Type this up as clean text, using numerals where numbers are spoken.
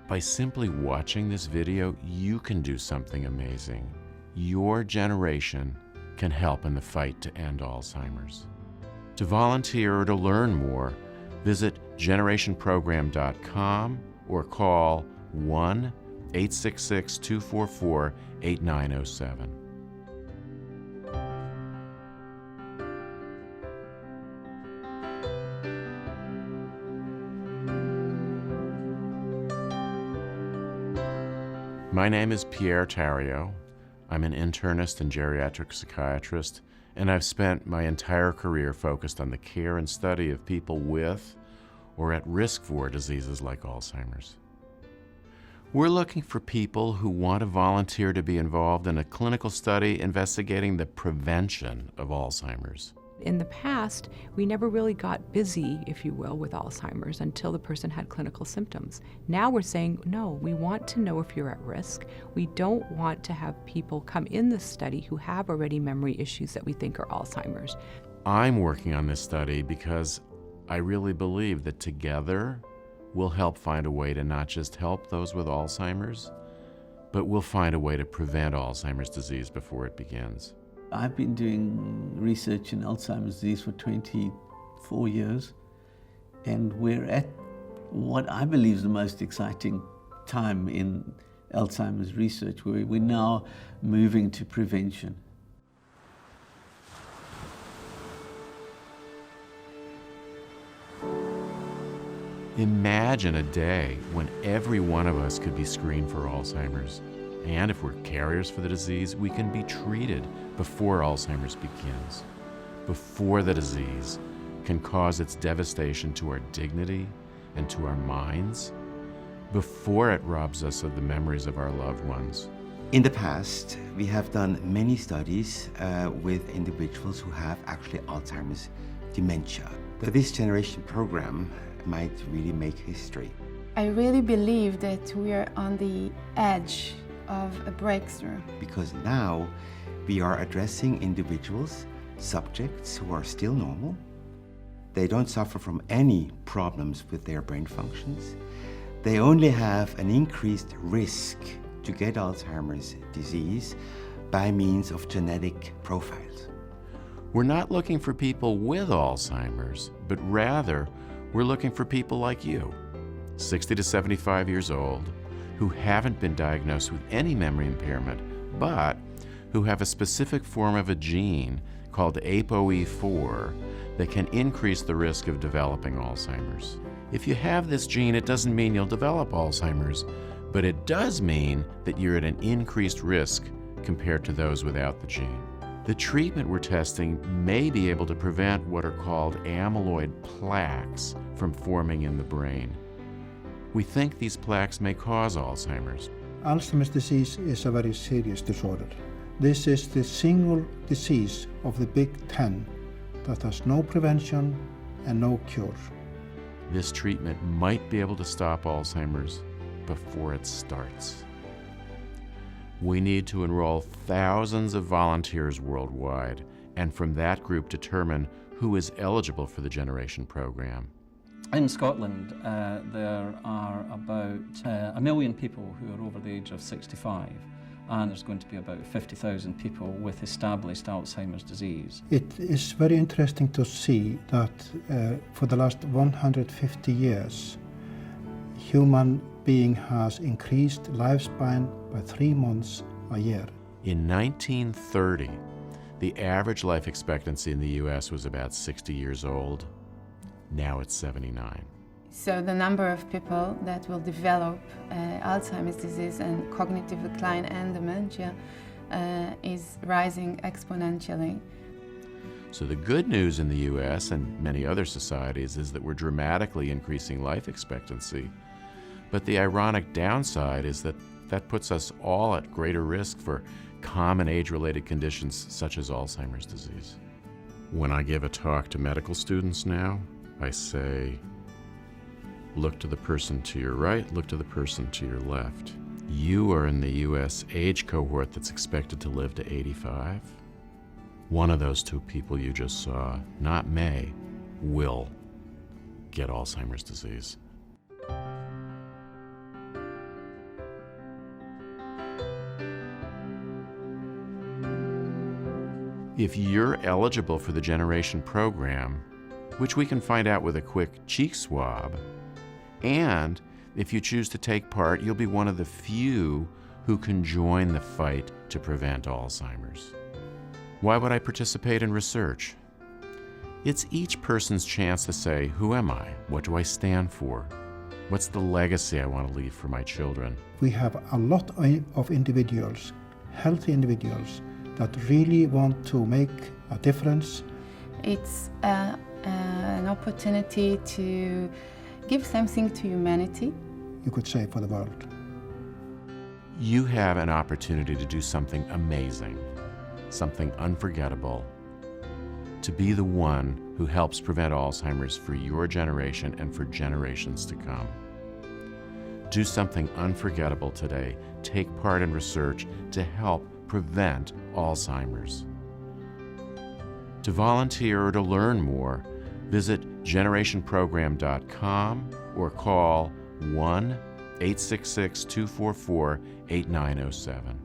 By simply watching this video, you can do something amazing. Your generation can help in the fight to end Alzheimer's. To volunteer or to learn more, visit generationprogram.com or call 1-866-244-8907. My name is Pierre Tarrio. I'm an internist and geriatric psychiatrist, and I've spent my entire career focused on the care and study of people with or at risk for diseases like Alzheimer's. We're looking for people who want to volunteer to be involved in a clinical study investigating the prevention of Alzheimer's. In the past, we never really got busy, if you will, with Alzheimer's until the person had clinical symptoms. Now we're saying, no, we want to know if you're at risk. We don't want to have people come in this study who have already memory issues that we think are Alzheimer's. I'm working on this study because I really believe that together we'll help find a way to not just help those with Alzheimer's, but we'll find a way to prevent Alzheimer's disease before it begins. I've been doing research in Alzheimer's disease for 24 years, and we're at what I believe is the most exciting time in Alzheimer's research, where we're now moving to prevention. Imagine a day when every one of us could be screened for Alzheimer's. And if we're carriers for the disease, we can be treated before Alzheimer's begins, before the disease can cause its devastation to our dignity and to our minds, before it robs us of the memories of our loved ones. In the past, we have done many studies with individuals who have actually Alzheimer's dementia. But this generation program might really make history. I really believe that we are on the edge of a breakthrough. Because now we are addressing individuals, subjects who are still normal. They don't suffer from any problems with their brain functions. They only have an increased risk to get Alzheimer's disease by means of genetic profiles. We're not looking for people with Alzheimer's, but rather we're looking for people like you, 60 to 75 years old, who haven't been diagnosed with any memory impairment, but who have a specific form of a gene called ApoE4 that can increase the risk of developing Alzheimer's. If you have this gene, it doesn't mean you'll develop Alzheimer's, but it does mean that you're at an increased risk compared to those without the gene. The treatment we're testing may be able to prevent what are called amyloid plaques from forming in the brain. We think these plaques may cause Alzheimer's. Alzheimer's disease is a very serious disorder. This is the single disease of the Big Ten that has no prevention and no cure. This treatment might be able to stop Alzheimer's before it starts. We need to enroll thousands of volunteers worldwide, and from that group determine who is eligible for the Generation program. In Scotland, there are about 1 million people who are over the age of 65, and there's going to be about 50,000 people with established Alzheimer's disease. It is very interesting to see that for the last 150 years, human being has increased lifespan by 3 months a year. In 1930, the average life expectancy in the US was about 60 years old. Now it's 79. So the number of people that will develop Alzheimer's disease and cognitive decline and dementia is rising exponentially. So the good news in the US and many other societies is that we're dramatically increasing life expectancy. But the ironic downside is that that puts us all at greater risk for common age-related conditions such as Alzheimer's disease. When I give a talk to medical students now, I say, look to the person to your right, look to the person to your left. You are in the US age cohort that's expected to live to 85. One of those two people you just saw, not may, will get Alzheimer's disease. If you're eligible for the Generation program, which we can find out with a quick cheek swab, and if you choose to take part, you'll be one of the few who can join the fight to prevent Alzheimer's. Why would I participate in research? It's each person's chance to say, who am I? What do I stand for? What's the legacy I want to leave for my children? We have a lot of individuals, healthy individuals, that really want to make a difference. It's an opportunity to give something to humanity. You could say for the world. You have an opportunity to do something amazing, something unforgettable, to be the one who helps prevent Alzheimer's for your generation and for generations to come. Do something unforgettable today. Take part in research to help prevent Alzheimer's. To volunteer or to learn more, visit generationprogram.com or call 1-866-244-8907.